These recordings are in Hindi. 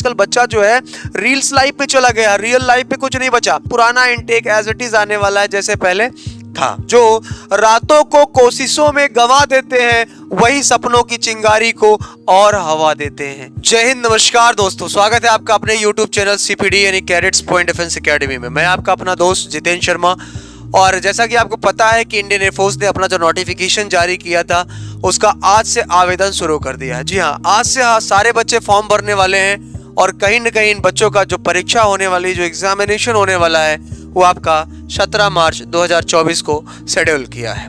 आजकल बच्चा जो है रील्स लाइफ पे चला गया, रियल लाइफ पे कुछ नहीं बचा। पुराना इनटेक एज इट इज आने वाला है जैसे पहले था। जो रातों को कोशिशों में गंवा देते हैं वही सपनों की चिंगारी को और हवा देते हैं। जय हिंद, नमस्कार दोस्तों, स्वागत है आपका अपने YouTube चैनल CPD यानी कैडेट्स पॉइंट डिफेंस एकेडमी में। मैं आपका अपना दोस्त जितेंद्र शर्मा। और जैसा कि आपको पता है कि इंडियन एयरफोर्स ने अपना जो नोटिफिकेशन जारी किया था उसका आज से आवेदन शुरू कर दिया है। जी हाँ, आज से सारे बच्चे फॉर्म भरने वाले हैं और कहीं न कहीं इन बच्चों का जो परीक्षा होने वाली, जो एग्जामिनेशन होने वाला है वो आपका 17 मार्च 2024 को शेड्यूल किया है।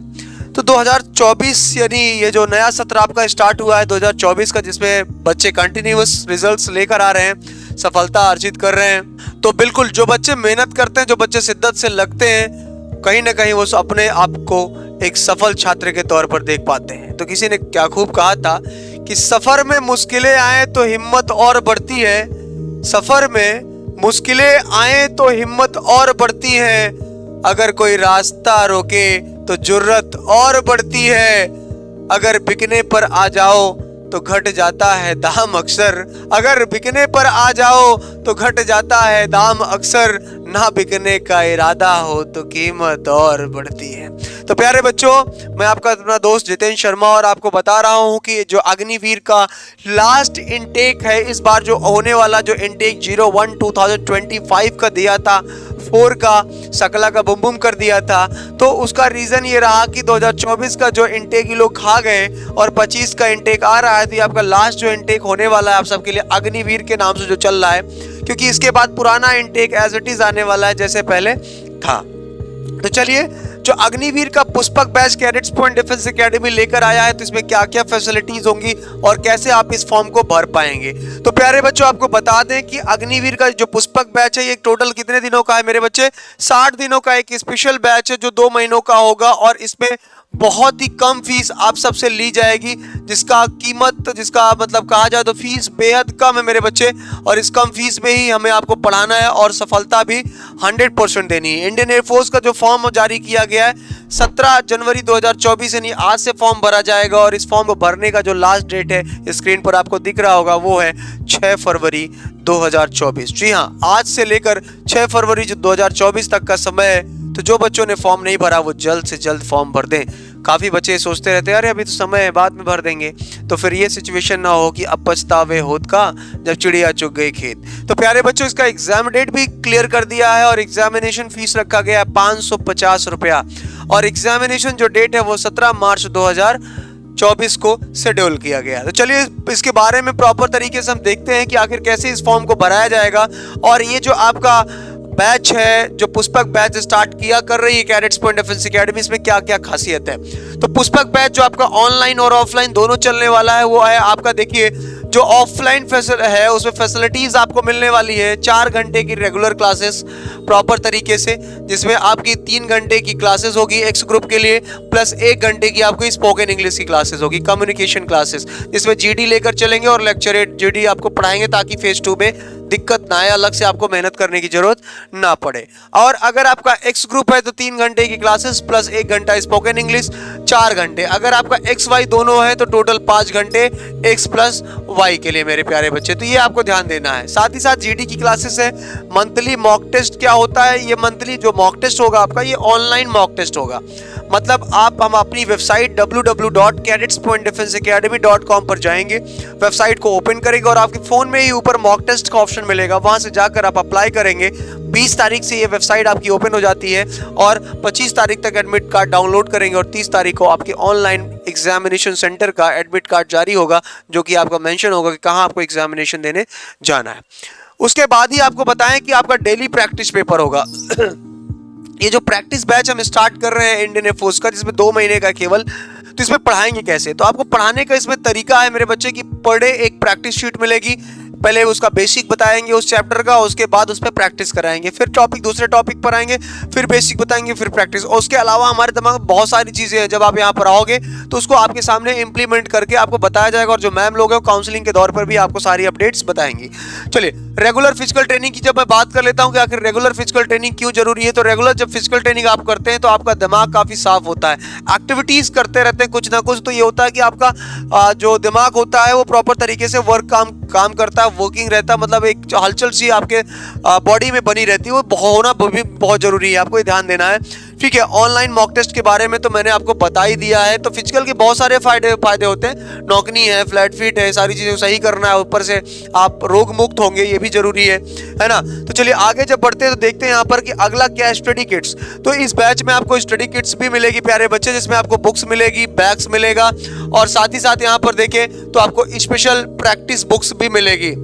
तो 2024 यानी ये जो नया सत्र आपका स्टार्ट हुआ है 2024 का, जिसमें बच्चे कंटिन्यूअस रिजल्ट्स लेकर आ रहे हैं, सफलता अर्जित कर रहे हैं। तो बिल्कुल जो बच्चे मेहनत करते हैं, जो बच्चे शिद्दत से लगते हैं, कहीं ना कहीं वो अपने आप को एक सफल छात्र के तौर पर देख पाते हैं। तो किसी ने क्या खूब कहा था कि सफर में मुश्किलें आए तो हिम्मत और बढ़ती है, सफर में मुश्किलें आए तो हिम्मत और बढ़ती है, अगर कोई रास्ता रोके तो जुर्रत और बढ़ती है, अगर बिकने पर आ जाओ तो घट जाता है दाम अक्सर, अगर बिकने पर आ जाओ तो घट जाता है दाम अक्सर, ना बिकने का इरादा हो तो कीमत और बढ़ती है। तो प्यारे बच्चों, मैं आपका अपना दोस्त जितेंद्र शर्मा और आपको बता रहा हूं कि जो अग्निवीर का लास्ट इनटेक है इस बार, जो होने वाला जो इनटेक 01/2025 का दिया था, 4 का सकला का बुम बुम कर दिया था, तो उसका रीजन ये रहा कि 2024 का जो इनटेक ये लोग खा गए और 25 का इनटेक आ रहा है। तो ये आपका लास्ट जो इनटेक होने वाला है आप सबके लिए अग्निवीर के नाम से जो चल रहा है, क्योंकि इसके बाद पुराना इनटेक एज इट इज आने वाला है जैसे पहले था। तो चलिए, जो अग्निवीर का Pushpak batch cadets point defence academy लेकर आया है, तो इसमें क्या क्या फैसिलिटीज होंगी और कैसे आप इस फॉर्म को भर पाएंगे। तो प्यारे बच्चों, आपको बता दें कि अग्निवीर का जो पुष्पक बैच है ये टोटल कितने दिनों का है मेरे बच्चे? 60 दिनों का एक स्पेशल बैच है जो 2 महीनों का होगा, और इसमें बहुत ही कम फीस आप सबसे ली जाएगी, जिसका कीमत, जिसका मतलब कहा जाए तो फीस बेहद कम है मेरे बच्चे, और इस कम फीस में ही हमें आपको पढ़ाना है और सफलता भी 100% देनी है। इंडियन एयरफोर्स का जो फॉर्म जारी किया गया है 17 जनवरी 2024 यानी आज से फॉर्म भरा जाएगा, और इस फॉर्म को भरने का जो लास्ट डेट है स्क्रीन पर आपको दिख रहा होगा वो है 6 फरवरी 2024। जी हाँ, आज से लेकर 6 फरवरी 2024 तक का समय है। तो जो बच्चों ने फॉर्म नहीं भरा वो जल्द से जल्द फॉर्म भर दें। काफ़ी बच्चे सोचते रहते हैं अरे अभी तो समय है, बाद में भर देंगे, तो फिर ये सिचुएशन ना हो कि अब पछतावे होत का जब चिड़िया चुग गई खेत। तो प्यारे बच्चों, इसका एग्जाम डेट भी क्लियर कर दिया है और एग्जामिनेशन फीस रखा गया है 550 रुपया, और एग्जामिनेशन जो डेट है वो 17 मार्च 2024 को शेड्यूल किया गया। तो चलिए इसके बारे में प्रॉपर तरीके से हम देखते हैं कि आखिर कैसे इस फॉर्म को भराया जाएगा। और ये जो आपका बैच है, जो पुष्पक बैच स्टार्ट किया कर रही है कैडेट्स पॉइंट डिफेंस एकेडमी, इसमें क्या क्या खासियत है। तो पुष्पक बैच जो आपका ऑनलाइन और ऑफलाइन दोनों चलने वाला है वो है आपका, देखिए जो ऑफलाइन है उसमें फैसिलिटीज आपको मिलने वाली है 4 घंटे की रेगुलर क्लासेस प्रॉपर तरीके से, जिसमें आपकी 3 घंटे की क्लासेस होगी एक्स ग्रुप के लिए, प्लस 1 घंटे की आपकी स्पोकन इंग्लिश की क्लासेस होगी, कम्युनिकेशन क्लासेस, जिसमें GD लेकर चलेंगे और लेक्चरेट GD आपको पढ़ाएंगे ताकि फेस 2 में दिक्कत ना आए, अलग से आपको मेहनत करने की जरूरत ना पड़े। और अगर आपका एक्स ग्रुप है तो 3 घंटे की क्लासेस प्लस 1 घंटा स्पोकन इंग्लिश, 4 घंटे। अगर आपका XY दोनों है तो टोटल 5 घंटे X प्लस Y के लिए मेरे प्यारे बच्चे। तो ये आपको ध्यान देना है। साथ ही साथ GD की क्लासेस है। मंथली मॉक टेस्ट क्या होता है, ये मंथली जो मॉक टेस्ट होगा आपका ये ऑनलाइन मॉक टेस्ट होगा। मतलब हम अपनी वेबसाइट www.cadetspointdefenseacademy.com पर जाएंगे, वेबसाइट को ओपन करेंगे और आपके फोन में ही ऊपर मॉक टेस्ट का ऑप्शन मिलेगा, वहां से जाकर आप अप्लाई करेंगे। 20 तारीख से ये वेबसाइट आपकी ओपन हो जाती है और 25 तारीख तक एडमिट कार्ड डाउनलोड करेंगे, और 30 तारीख को आपके ऑनलाइन एग्जामिनेशन सेंटर का एडमिट कार्ड जारी होगा, जो कि आपका मेंशन होगा कि कहाँ आपको एग्जामिनेशन देने जाना है। उसके बाद ही आपको बताएं कि आपका डेली प्रैक्टिस पेपर होगा। ये जो प्रैक्टिस बैच हम स्टार्ट कर रहे हैं इंडियन एयरफोर्स का, जिसमें 2 महीने का केवल, तो इसमें पढ़ाएंगे कैसे। तो आपको पढ़ाने का इसमें तरीका है मेरे बच्चे की, पर डे एक प्रैक्टिस शीट मिलेगी। पहले उसका बेसिक बताएंगे उस चैप्टर का, उसके बाद उस पर प्रैक्टिस कराएंगे, फिर टॉपिक दूसरे टॉपिक पर आएंगे, फिर बेसिक बताएंगे, फिर प्रैक्टिस। और उसके अलावा हमारे दिमाग में बहुत सारी चीज़ें हैं, जब आप यहाँ पर आओगे तो उसको आपके सामने इंप्लीमेंट करके आपको बताया जाएगा, और जो मैम लोग हैं काउंसलिंग के दौर पर भी आपको सारी अपडेट्स बताएंगी। चलिए, रेगुलर फिजिकल ट्रेनिंग की जब मैं बात कर लेता हूँ कि आखिर रेगुलर फिजिकल ट्रेनिंग क्यों जरूरी है, तो रेगुलर जब फिजिकल ट्रेनिंग आप करते हैं तो आपका दिमाग काफ़ी साफ होता है, एक्टिविटीज करते रहते हैं कुछ ना कुछ, तो ये होता है कि आपका जो दिमाग होता है वो प्रॉपर तरीके से काम करता है, वर्किंग रहता, मतलब एक जो हलचल सी आपके बॉडी में बनी रहती है, वो होना भी बहुत जरूरी है, आपको ये ध्यान देना है। ठीक है, ऑनलाइन मॉक टेस्ट के बारे में तो मैंने आपको बता ही दिया है। तो फिजिकल के बहुत सारे फायदे होते हैं, नौकनी है, फ्लैट फीट है, सारी चीजें सही करना है, ऊपर से आप रोग मुक्त होंगे, ये भी जरूरी है ना। तो चलिए आगे जब बढ़ते हैं तो देखते हैं यहाँ पर कि अगला क्या है, स्टडी किट्स। तो इस बैच में आपको स्टडी किट्स भी मिलेगी प्यारे बच्चे, जिसमें आपको बुक्स मिलेगी, बैग्स मिलेगा, और साथ ही साथ यहाँ पर देखें तो आपको स्पेशल प्रैक्टिस बुक्स भी मिलेगी।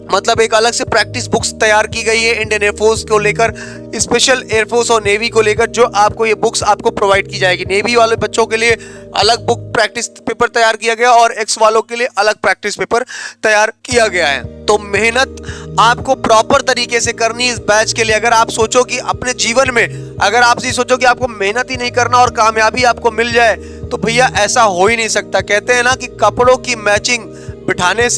मतलब एक अलग से प्रैक्टिस बुक्स तैयार की गई है इंडियन एयरफोर्स को लेकर, स्पेशल एयरफोर्स और नेवी को लेकर, जो आपको ये बुक्स आपको प्रोवाइड की जाएगी। नेवी वाले बच्चों के लिए अलग बुक प्रैक्टिस पेपर तैयार किया गया और एक्स वालों के लिए अलग प्रैक्टिस पेपर तैयार किया गया है। तो मेहनत आपको प्रॉपर तरीके से करनी इस बैच के लिए। अगर आप सोचो कि अपने जीवन में, अगर आप ये सोचो कि आपको मेहनत ही नहीं करना और कामयाबी आपको मिल जाए, तो भैया ऐसा हो ही नहीं सकता। कहते हैं ना कि कपड़ों की मैचिंग बिठाने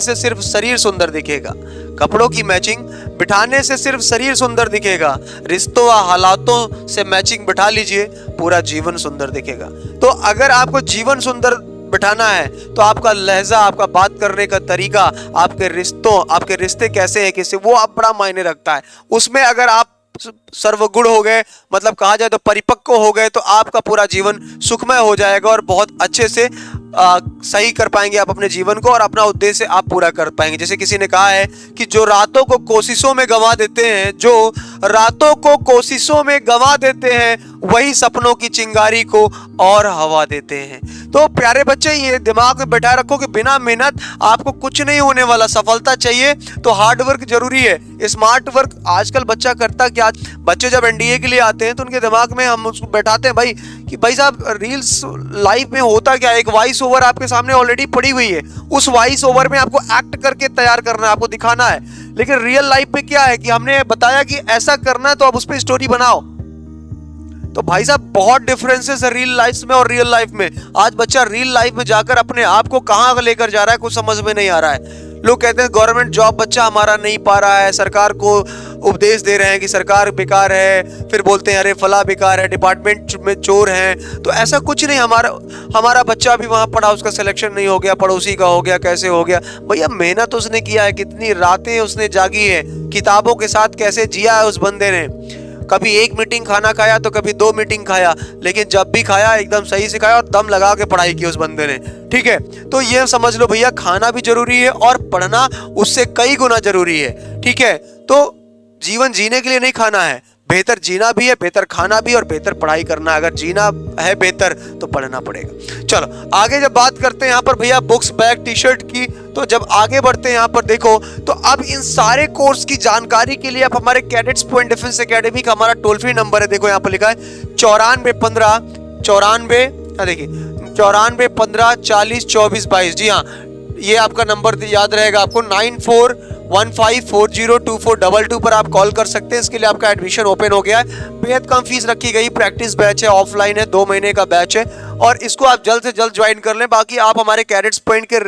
से सिर्फ शरीर सुंदर दिखेगा। कपड़ों की मैचिंग बिठाने से सिर्फ शरीर सुंदर दिखेगा, रिश्तों व हालातों से मैचिंग बिठा लीजिए, पूरा जीवन सुंदर दिखेगा। तो अगर आपको जीवन सुंदर बिठाना है तो आपका लहजा, आपका बात करने का तरीका, आपके रिश्ते कैसे हैं किससे, वो आप बड़ा मायने रखता है। उसमें अगर आप सर्वगुण हो गए, मतलब कहा जाए तो परिपक्व हो गए, तो आपका पूरा जीवन सुखमय हो जाएगा और बहुत अच्छे से सही कर पाएंगे आप अपने जीवन को, और अपना उद्देश्य आप पूरा कर पाएंगे। जैसे किसी ने कहा है कि जो रातों को कोशिशों में गंवा देते हैं वही सपनों की चिंगारी को और हवा देते हैं। तो प्यारे बच्चे, ये दिमाग में बैठा रखो कि बिना मेहनत आपको कुछ नहीं होने वाला। सफलता चाहिए तो हार्ड वर्क जरूरी है, स्मार्ट वर्क आजकल बच्चा करता क्या, बच्चे जब एनडीए के लिए आते हैं तो उनके दिमाग में हम उसको बैठाते हैं भाई साहब रील्स लाइफ में होता क्या है, एक वॉइस ओवर आपके सामने ऑलरेडी पड़ी हुई है, उस वॉइस ओवर में आपको एक्ट करके तैयार करना है, आपको दिखाना है। लेकिन रियल लाइफ में क्या है कि हमने बताया कि ऐसा करना है तो अब उस पर स्टोरी बनाओ। तो भाई साहब बहुत डिफरेंसेस है रील लाइफ में और रियल लाइफ में। आज बच्चा रील लाइफ में जाकर अपने आप को कहां लेकर जा रहा है कुछ समझ में नहीं आ रहा है। लोग कहते हैं गवर्नमेंट जॉब बच्चा हमारा नहीं पा रहा है, सरकार को उपदेश दे रहे हैं कि सरकार बेकार है, फिर बोलते हैं अरे फला बेकार है, डिपार्टमेंट में चोर हैं। तो ऐसा कुछ नहीं, हमारा बच्चा भी वहां पढ़ा, उसका सिलेक्शन नहीं हो गया, पड़ोसी का हो गया, कैसे हो गया। भैया मेहनत उसने किया है, कितनी रातें उसने जागी है, किताबों के साथ कैसे जिया है उस बंदे ने। कभी एक मीटिंग खाना खाया तो कभी 2 मीटिंग खाया, लेकिन जब भी खाया एकदम सही से खाया और दम लगा के पढ़ाई की उस बंदे ने। ठीक है, तो ये समझ लो भैया, खाना भी जरूरी है और पढ़ना उससे कई गुना जरूरी है। ठीक है, तो जीवन जीने के लिए नहीं खाना है, बेहतर जीना भी है, बेहतर खाना भी और बेहतर पढ़ाई करना है। अगर जीना है बेहतर तो पढ़ना पड़ेगा। चलो आगे जब बात करते हैं यहाँ पर भैया बुक्स, बैग, टी शर्ट की, तो जब आगे बढ़ते हैं यहाँ पर देखो, तो अब इन सारे कोर्स की जानकारी के लिए आप हमारे कैडेट्स पॉइंट डिफेंस एकेडमी का हमारा टोल फ्री नंबर है, देखो यहाँ पर लिखा है 94 15 40 24 22। जी हाँ, ये आपका नंबर याद रहेगा आपको, 9415402422 पर आप कॉल कर सकते हैं। इसके लिए आपका एडमिशन ओपन हो गया है, बेहद कम फीस रखी गई, प्रैक्टिस बैच है, ऑफलाइन है, 2 महीने का बैच है और इसको आप जल्द से जल्द ज्वाइन कर लें। बाकी आप हमारे कैडेट्स पॉइंट के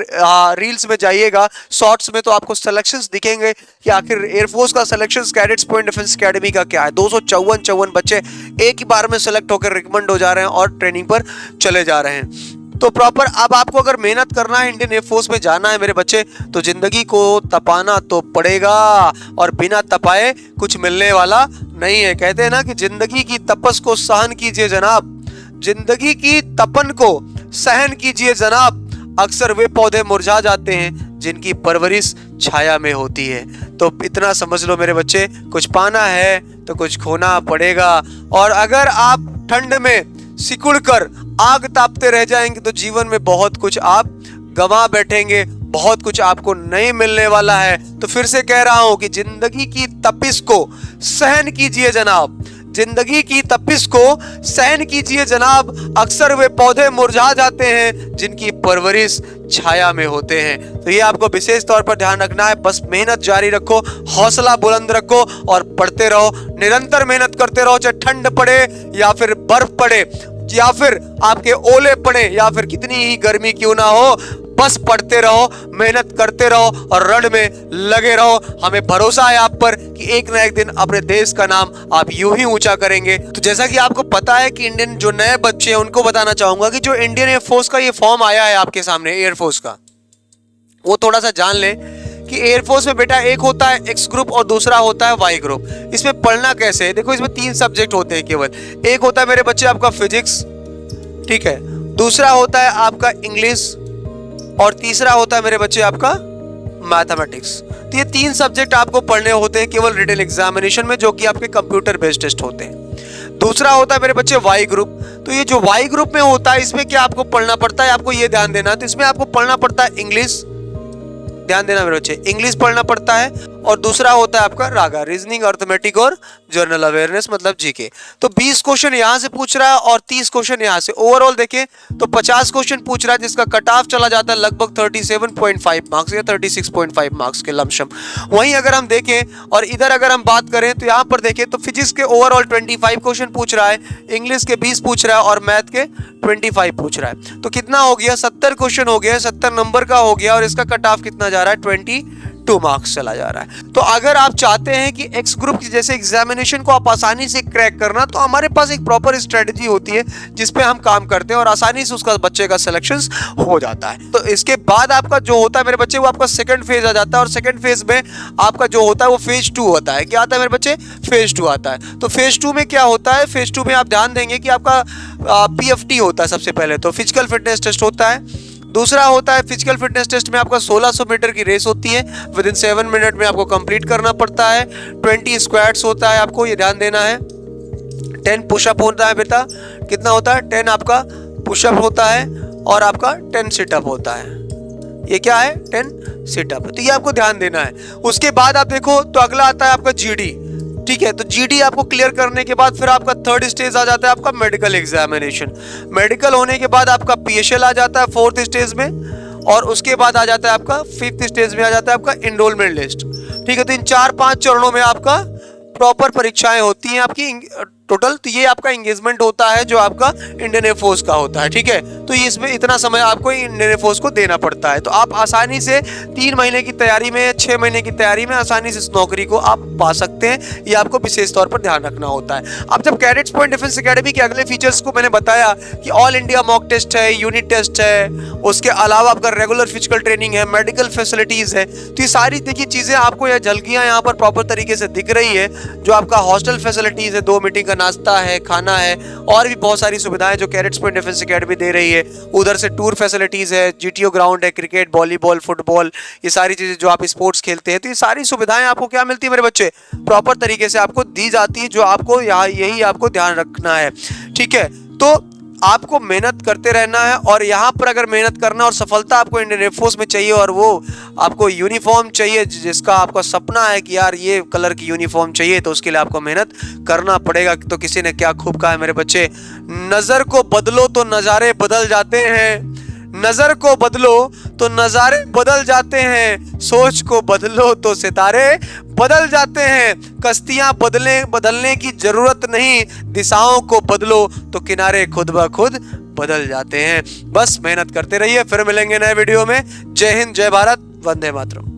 रील्स में जाइएगा, शॉर्ट्स में, तो आपको सिलेक्शंस दिखेंगे कि आखिर एयरफोर्स का selections cadets point defence academy का क्या है। 254 बच्चे एक ही बार में सेलेक्ट होकर रिकमेंड हो जा रहे हैं और ट्रेनिंग पर चले जा रहे हैं। तो प्रॉपर अब आपको अगर मेहनत करना है, इंडियन एयरफोर्स में जाना है मेरे बच्चे, तो जिंदगी को तपाना तो पड़ेगा और बिना तपाए कुछ मिलने वाला नहीं है। कहते हैं ना कि जिंदगी की तपस को सहन कीजिए जनाब, जिंदगी की तपन को सहन कीजिए जनाब, अक्सर वे पौधे मुरझा जाते हैं जिनकी परवरिश छाया में होती है। तो इतना समझ लो मेरे बच्चे, कुछ पाना है तो कुछ खोना पड़ेगा, और अगर आप ठंड में सिकुड़ कर आग तापते रह जाएंगे तो जीवन में बहुत कुछ आप गंवा बैठेंगे, बहुत कुछ आपको नहीं मिलने वाला है। तो फिर से कह रहा हूं कि जिंदगी की तपिश को सहन कीजिए जनाब, जिंदगी की तपिश को सहन कीजिए जनाब, अक्सर वे पौधे मुरझा जाते हैं जिनकी परवरिश छाया में होते हैं। तो ये आपको विशेष तौर पर ध्यान रखना है। बस मेहनत जारी रखो, हौसला बुलंद रखो और पढ़ते रहो, निरंतर मेहनत करते रहो, चाहे ठंड पड़े या फिर बर्फ पड़े या फिर आपके ओले पड़े या फिर कितनी ही गर्मी क्यों ना हो, बस पढ़ते रहो, मेहनत करते रहो और रण में लगे रहो। हमें भरोसा है आप पर कि एक ना एक दिन अपने देश का नाम आप यूं ही ऊंचा करेंगे। तो जैसा कि आपको पता है कि इंडियन जो नए बच्चे हैं उनको बताना चाहूंगा कि जो इंडियन एयरफोर्स का ये फॉर्म आया है आपके सामने, एयरफोर्स का, वो थोड़ा सा जान लें कि एयरफोर्स में बेटा एक होता है एक्स ग्रुप और दूसरा होता है वाई ग्रुप। इसमें पढ़ना कैसे है, देखो इसमें 3 सब्जेक्ट होते हैं केवल। एक होता है मेरे बच्चे आपका फिजिक्स, ठीक है, दूसरा होता है आपका इंग्लिश और तीसरा होता है मेरे बच्चे आपका मैथमेटिक्स। तो ये 3 सब्जेक्ट आपको पढ़ने होते हैं केवल रिटन एग्जामिनेशन में, जो कि आपके कंप्यूटर बेस्ड टेस्ट होते हैं। दूसरा होता है मेरे बच्चे वाई ग्रुप। तो ये जो वाई ग्रुप में होता है इसमें क्या आपको पढ़ना पड़ता है, आपको ये ध्यान देना। तो इसमें आपको पढ़ना पड़ता है इंग्लिश, ध्यान देना मेरे बच्चे, इंग्लिश पढ़ना पड़ता है, और दूसरा होता है आपका रागा, रीजनिंग, अर्थमेटिक और जनरल अवेयरनेस मतलब जीके। तो 20 क्वेश्चन यहां से पूछ रहा है और 30 क्वेश्चन यहां से। ओवरऑल देखें तो 50 क्वेश्चन पूछ रहा है, जिसका कट ऑफ चला जाता है लगभग 37.5 मार्क्स या 36.5 मार्क्स के लमसम। वहीं अगर हम देखें और इधर अगर हम बात करें तो यहां पर देखें तो फिजिक्स के ओवरऑल 25 क्वेश्चन पूछ रहा है, इंग्लिश के 20 पूछ रहा है और मैथ के 25 पूछ रहा है। तो कितना हो गया, 70 क्वेश्चन हो गया, 70 नंबर का हो गया, और इसका कट ऑफ कितना जा रहा है, 22 मार्क्स चला जा रहा है। तो अगर आप चाहते हैं कि एक्स ग्रुप की जैसे एग्जामिनेशन को आप आसानी से क्रैक करना, तो हमारे पास एक प्रॉपर स्ट्रेटजी होती है जिसपे हम काम करते हैं और आसानी से उसका बच्चे का सिलेक्शन हो जाता है। तो इसके बाद आपका जो होता है मेरे बच्चे, वो आपका सेकंड फेज आ जाता है, और सेकंड फेज में आपका जो होता है वो फेज 2 होता है। क्या आता है मेरे बच्चे, फेज 2 आता है। तो फेज 2 में क्या होता है, फेज 2 में आप ध्यान देंगे कि आपका PFT होता है। सबसे पहले तो फिजिकल फिटनेस टेस्ट होता है, दूसरा होता है फिजिकल फिटनेस टेस्ट में आपका 1600 मीटर की रेस होती है, विद इन 7 मिनट में आपको कंप्लीट करना पड़ता है। 20 स्क्वाट्स होता है, आपको ये ध्यान देना है। 10 पुशअप होता है बेटा, कितना होता है, 10 आपका पुशअप होता है और आपका 10 सिटअप होता है। ये क्या है, 10 सिटअप। तो ये आपको ध्यान देना है। उसके बाद आप देखो तो अगला आता है आपका GD, ठीक है। तो GD आपको क्लियर करने के बाद फिर आपका थर्ड स्टेज आ जाता है आपका मेडिकल एग्जामिनेशन। मेडिकल होने के बाद आपका PSL आ जाता है 4th स्टेज में, और उसके बाद आ जाता है आपका 5th स्टेज में आ जाता है आपका एनरोलमेंट लिस्ट, ठीक है। तो इन 4-5 चरणों में आपका प्रॉपर परीक्षाएं होती हैं आपकी टोटल। तो ये आपका एंगेजमेंट होता है जो आपका इंडियन एयरफोर्स का होता है, ठीक है। तो इसमें इतना समय आपको इंडियन एयरफोर्स को देना पड़ता है। तो आप आसानी से 3 महीने की तैयारी में, 6 महीने की तैयारी में आसानी से इस नौकरी को आप पा सकते हैं। ये आपको विशेष तौर पर ध्यान रखना होता है। अब जब कैडेट्स पॉइंट डिफेंस एकेडमी के अगले फीचर्स को मैंने बताया कि ऑल इंडिया मॉक टेस्ट है, यूनिट टेस्ट है, उसके अलावा आपका रेगुलर फिजिकल ट्रेनिंग है, मेडिकल फैसिलिटीज है। तो ये सारी देखिए चीजें आपको यह झलकियां यहाँ पर प्रॉपर तरीके से दिख रही है। जो आपका हॉस्टल फैसिलिटीज है, 2 मीटिंग का नाश्ता है, खाना है, और भी बहुत सारी सुविधाएं जो कैडेट्स पॉइंट डिफेंस एकेडमी दे रही है। उधर से टूर फैसिलिटीज है, GTO ग्राउंड है, क्रिकेट, वॉलीबॉल, फुटबॉल, ये सारी चीजें जो आप स्पोर्ट्स खेलते हैं, तो ये सारी सुविधाएं आपको क्या मिलती है मेरे बच्चे, प्रॉपर तरीके से आपको दी जाती है। जो आपको यहाँ यही आपको ध्यान रखना है, ठीक है। तो आपको मेहनत करते रहना है, और यहाँ पर अगर मेहनत करना और सफलता आपको इंडियन एयरफोर्स में चाहिए, और वो आपको यूनिफॉर्म चाहिए जिसका आपका सपना है कि यार ये कलर की यूनिफॉर्म चाहिए, तो उसके लिए आपको मेहनत करना पड़ेगा। तो किसी ने क्या खूब कहा है मेरे बच्चे, नजर को बदलो तो नज़ारे बदल जाते हैं, नजर को बदलो तो नज़ारे बदल जाते हैं, सोच को बदलो तो सितारे बदल जाते हैं। कश्तियां बदलने की जरूरत नहीं, दिशाओं को बदलो तो किनारे खुद ब खुद बदल जाते हैं। बस मेहनत करते रहिए, फिर मिलेंगे नए वीडियो में। जय हिंद, जय भारत, वंदे मातरम।